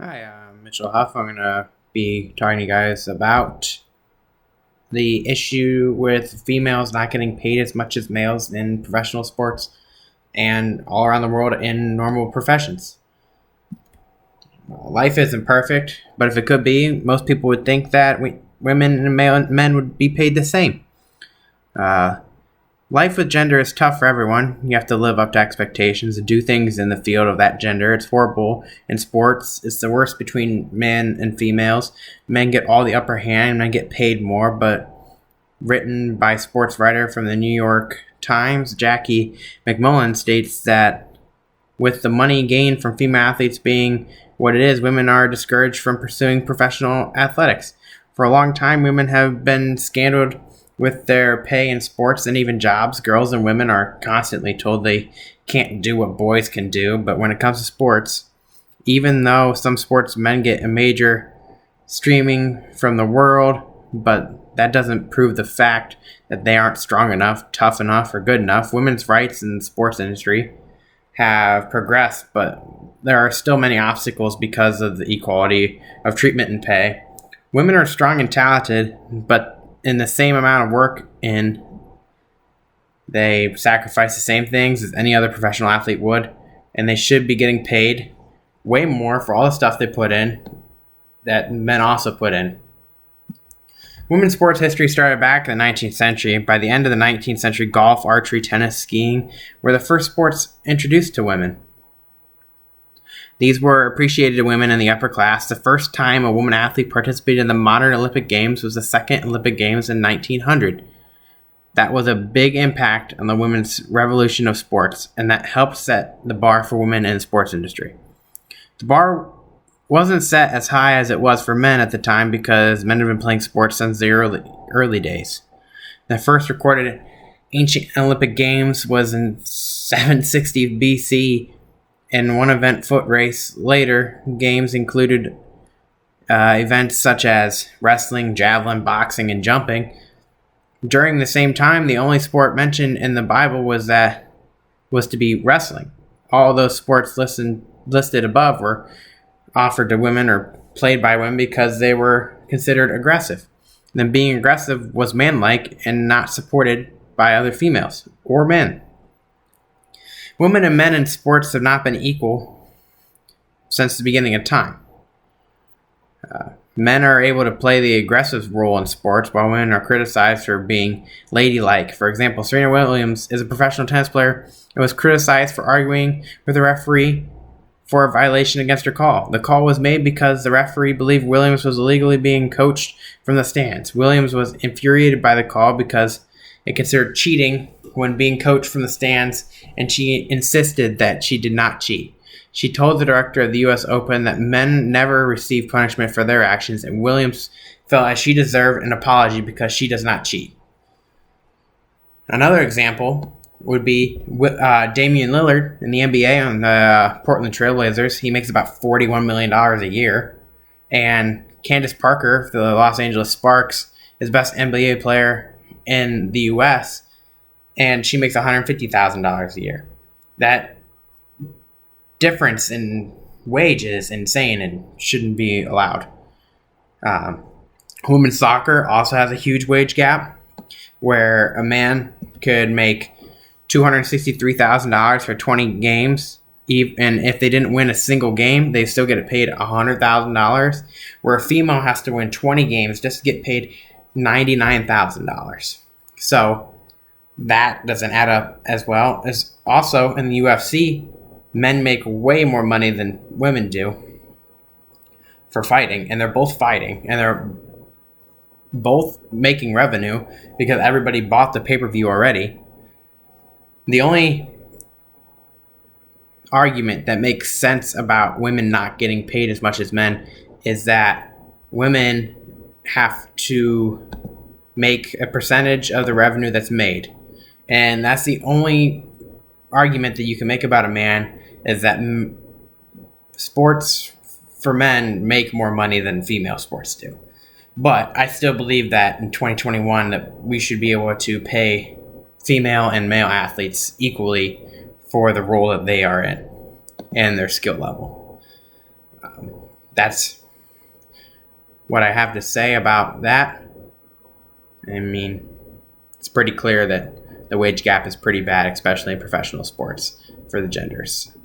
Hi, I'm Mitchell Huff. I'm going to be talking to you guys about the issue with females not getting paid as much as males in professional sports and all around the world in normal professions. Life isn't perfect, but if it could be, most people would think that women and men would be paid the same. Uh, Life with gender is tough for everyone. You have to live up to expectations and do things in the field of that gender. It's horrible in sports. It's the worst between men and females. Men get all the upper hand, men get paid more, but written by a sports writer from the New York Times, Jackie McMullen, states that with the money gained from female athletes being what it is, women are discouraged from pursuing professional athletics. For a long time, women have been scandaled with their pay in sports and even jobs. Girls and women are constantly told they can't do what boys can do, but when it comes to sports, even though some sports men get a major streaming from the world, but that doesn't prove the fact that they aren't strong enough, tough enough, or good enough. Women's rights in the sports industry have progressed, but there are still many obstacles because of the equality of treatment and pay. Women are strong and talented, but in the same amount of work in, they sacrifice the same things as any other professional athlete would, and they should be getting paid way more for all the stuff they put in that men also put in. Women's sports history started back in the 19th century. By the end of the 19th century, golf, archery, tennis, skiing were the first sports introduced to women. These were appreciated to women in the upper class. The first time a woman athlete participated in the modern Olympic Games was the Second Olympic Games in 1900. That was a big impact on the women's revolution of sports, and that helped set the bar for women in the sports industry. The bar wasn't set as high as it was for men at the time because men had been playing sports since the early days. The first recorded ancient Olympic Games was in 760 BC. In one event foot race. Later, games included events such as wrestling, javelin, boxing, and jumping. During the same time, the only sport mentioned in the Bible was to be wrestling. All those sports listed above were offered to women or played by women because they were considered aggressive. Then being aggressive was manlike and not supported by other females or men. Women and men in sports have not been equal since the beginning of time. Men are able to play the aggressive role in sports, while women are criticized for being ladylike. For example, Serena Williams is a professional tennis player and was criticized for arguing with the referee for a violation against her call. The call was made because the referee believed Williams was illegally being coached from the stands. Williams was infuriated by the call because it considered cheating when being coached from the stands, and she insisted that she did not cheat. She told the director of the U.S. Open that men never receive punishment for their actions, and Williams felt as she deserved an apology because she does not cheat. Another example would be Damian Lillard in the NBA on the Portland Trail Blazers. He makes about $41 million a year. And Candace Parker, the Los Angeles Sparks, is best NBA player in the U.S., and she makes $150,000 a year. That difference in wage is insane and shouldn't be allowed. Women's soccer also has a huge wage gap where a man could make $263,000 for 20 games, and if they didn't win a single game, they still get paid $100,000, where a female has to win 20 games just to get paid $99,000. So that doesn't add up as well. As also in the UFC, men make way more money than women do for fighting, and they're both fighting, and they're both making revenue because everybody bought the pay-per-view already. The only argument that makes sense about women not getting paid as much as men is that women have to make a percentage of the revenue that's made. And that's the only argument that you can make about a man, is that sports for men make more money than female sports do. But I still believe that in 2021 that we should be able to pay female and male athletes equally for the role that they are in and their skill level. That's what I have to say about that. I mean, it's pretty clear that the wage gap is pretty bad, especially in professional sports for the genders.